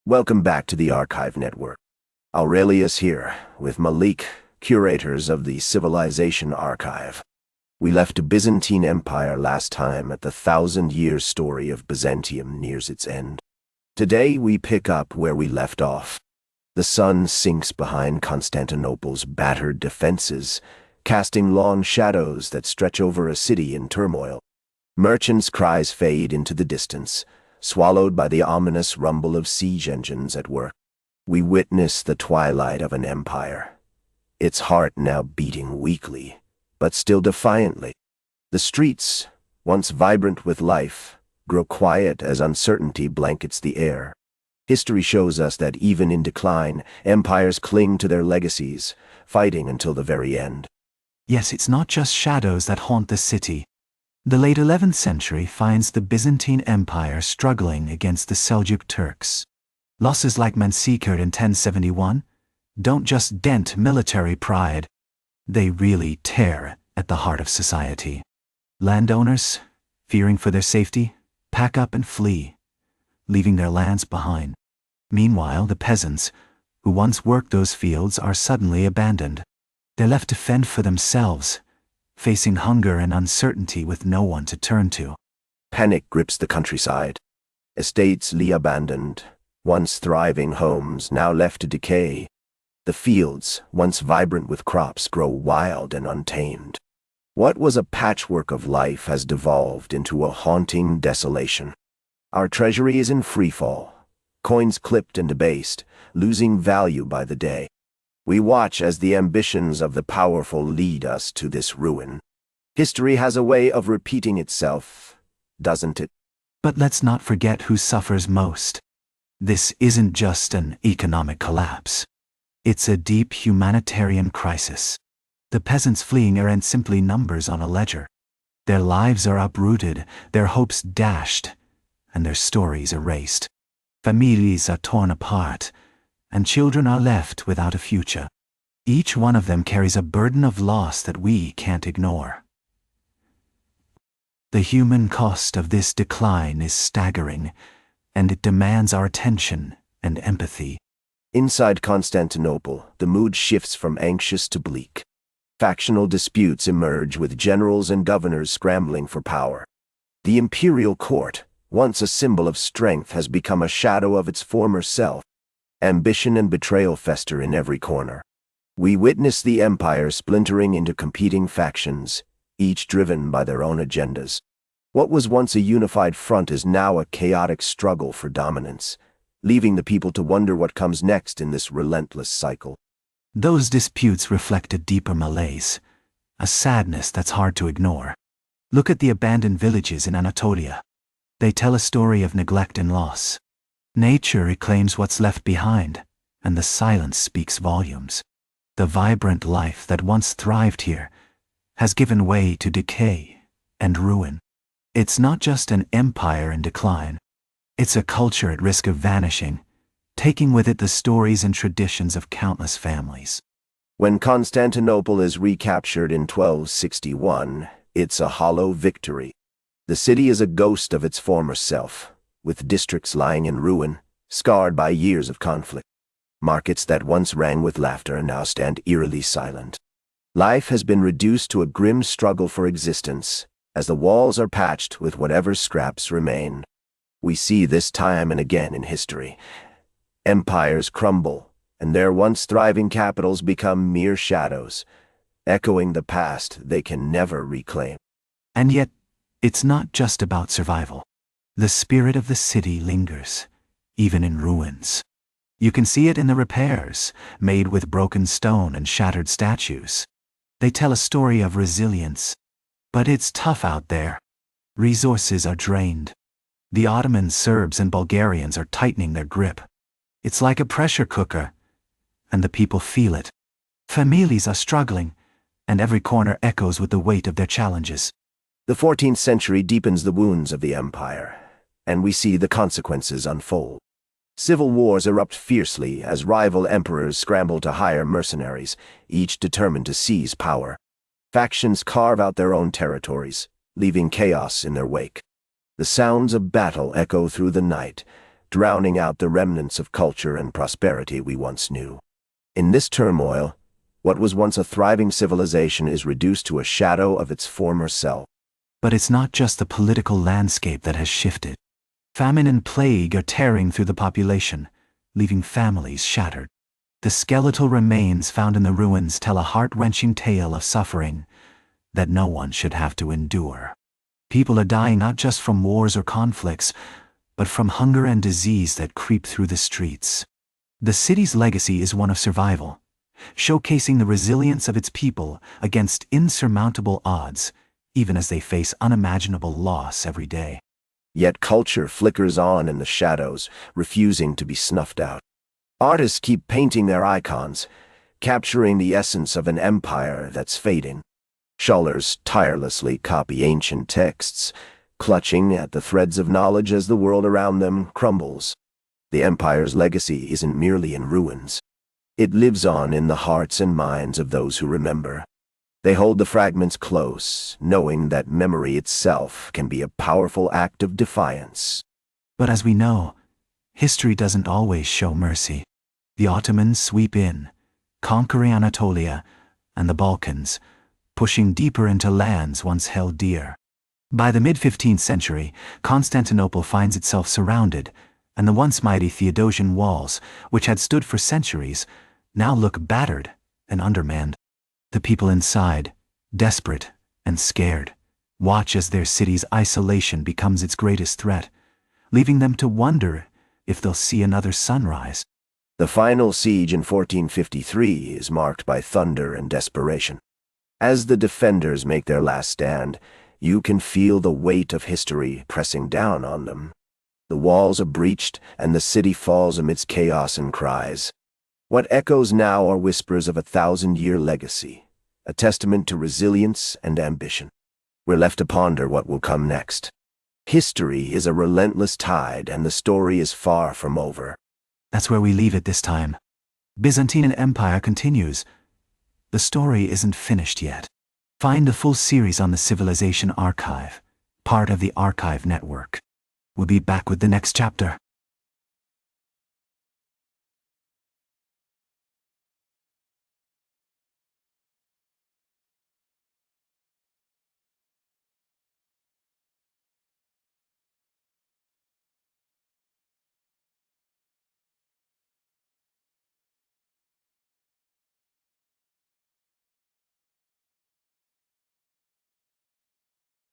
Welcome back to the Archive Network. Aurelius here, with Malik, curators of the Civilization Archive. We left the Byzantine Empire last time at the 1,000-year story of Byzantium nears its end. Today we pick up where we left off. The sun sinks behind Constantinople's battered defenses, casting long shadows that stretch over a city in turmoil. Merchants' cries fade into the distance, swallowed by the ominous rumble of siege engines at work. We witness the twilight of an empire, its heart now beating weakly, but still defiantly. The streets, once vibrant with life, grow quiet as uncertainty blankets the air. History shows us that even in decline, empires cling to their legacies, fighting until the very end. Yes, it's not just shadows that haunt the city. The late 11th century finds the Byzantine Empire struggling against the Seljuk Turks. Losses like Mansikert in 1071 don't just dent military pride, they really tear at the heart of society. Landowners, fearing for their safety, pack up and flee, leaving their lands behind. Meanwhile, the peasants, who once worked those fields, are suddenly abandoned. They're left to fend for themselves, facing hunger and uncertainty with no one to turn to. Panic grips the countryside. Estates lie abandoned, once thriving homes now left to decay. The fields, once vibrant with crops, grow wild and untamed. What was a patchwork of life has devolved into a haunting desolation. Our treasury is in freefall, coins clipped and debased, losing value by the day. We watch as the ambitions of the powerful lead us to this ruin. History has a way of repeating itself, doesn't it? But let's not forget who suffers most. This isn't just an economic collapse. It's a deep humanitarian crisis. The peasants fleeing aren't simply numbers on a ledger. Their lives are uprooted, their hopes dashed, and their stories erased. Families are torn apart, and children are left without a future. Each one of them carries a burden of loss that we can't ignore. The human cost of this decline is staggering, and it demands our attention and empathy. Inside Constantinople, the mood shifts from anxious to bleak. Factional disputes emerge with generals and governors scrambling for power. The imperial court, once a symbol of strength, has become a shadow of its former self. Ambition and betrayal fester in every corner. We witness the empire splintering into competing factions, each driven by their own agendas. What was once a unified front is now a chaotic struggle for dominance, leaving the people to wonder what comes next in this relentless cycle. Those disputes reflect a deeper malaise, a sadness that's hard to ignore. Look at the abandoned villages in Anatolia. They tell a story of neglect and loss. Nature reclaims what's left behind, and the silence speaks volumes. The vibrant life that once thrived here has given way to decay and ruin. It's not just an empire in decline. It's a culture at risk of vanishing, taking with it the stories and traditions of countless families. When Constantinople is recaptured in 1261, it's a hollow victory. The city is a ghost of its former self, with districts lying in ruin, scarred by years of conflict. Markets that once rang with laughter now stand eerily silent. Life has been reduced to a grim struggle for existence, as the walls are patched with whatever scraps remain. We see this time and again in history. Empires crumble, and their once thriving capitals become mere shadows, echoing the past they can never reclaim. And yet, it's not just about survival. The spirit of the city lingers, even in ruins. You can see it in the repairs, made with broken stone and shattered statues. They tell a story of resilience. But it's tough out there. Resources are drained. The Ottoman Serbs and Bulgarians are tightening their grip. It's like a pressure cooker, and the people feel it. Families are struggling, and every corner echoes with the weight of their challenges. The 14th century deepens the wounds of the empire, and we see the consequences unfold. Civil wars erupt fiercely as rival emperors scramble to hire mercenaries, each determined to seize power. Factions carve out their own territories, leaving chaos in their wake. The sounds of battle echo through the night, drowning out the remnants of culture and prosperity we once knew. In this turmoil, what was once a thriving civilization is reduced to a shadow of its former self. But it's not just the political landscape that has shifted. Famine and plague are tearing through the population, leaving families shattered. The skeletal remains found in the ruins tell a heart-wrenching tale of suffering that no one should have to endure. People are dying not just from wars or conflicts, but from hunger and disease that creep through the streets. The city's legacy is one of survival, showcasing the resilience of its people against insurmountable odds, even as they face unimaginable loss every day. Yet culture flickers on in the shadows, refusing to be snuffed out. Artists keep painting their icons, capturing the essence of an empire that's fading. Scholars tirelessly copy ancient texts, clutching at the threads of knowledge as the world around them crumbles. The empire's legacy isn't merely in ruins. It lives on in the hearts and minds of those who remember. They hold the fragments close, knowing that memory itself can be a powerful act of defiance. But as we know, history doesn't always show mercy. The Ottomans sweep in, conquering Anatolia and the Balkans, pushing deeper into lands once held dear. By the mid-15th century, Constantinople finds itself surrounded, and the once mighty Theodosian walls, which had stood for centuries, now look battered and undermanned. The people inside, desperate and scared, watch as their city's isolation becomes its greatest threat, leaving them to wonder if they'll see another sunrise. The final siege in 1453 is marked by thunder and desperation. As the defenders make their last stand, you can feel the weight of history pressing down on them. The walls are breached, and the city falls amidst chaos and cries. What echoes now are whispers of a 1,000-year legacy, a testament to resilience and ambition. We're left to ponder what will come next. History is a relentless tide, and the story is far from over. That's where we leave it this time. Byzantine Empire continues. The story isn't finished yet. Find the full series on the Civilization Archive, part of the Archive Network. We'll be back with the next chapter.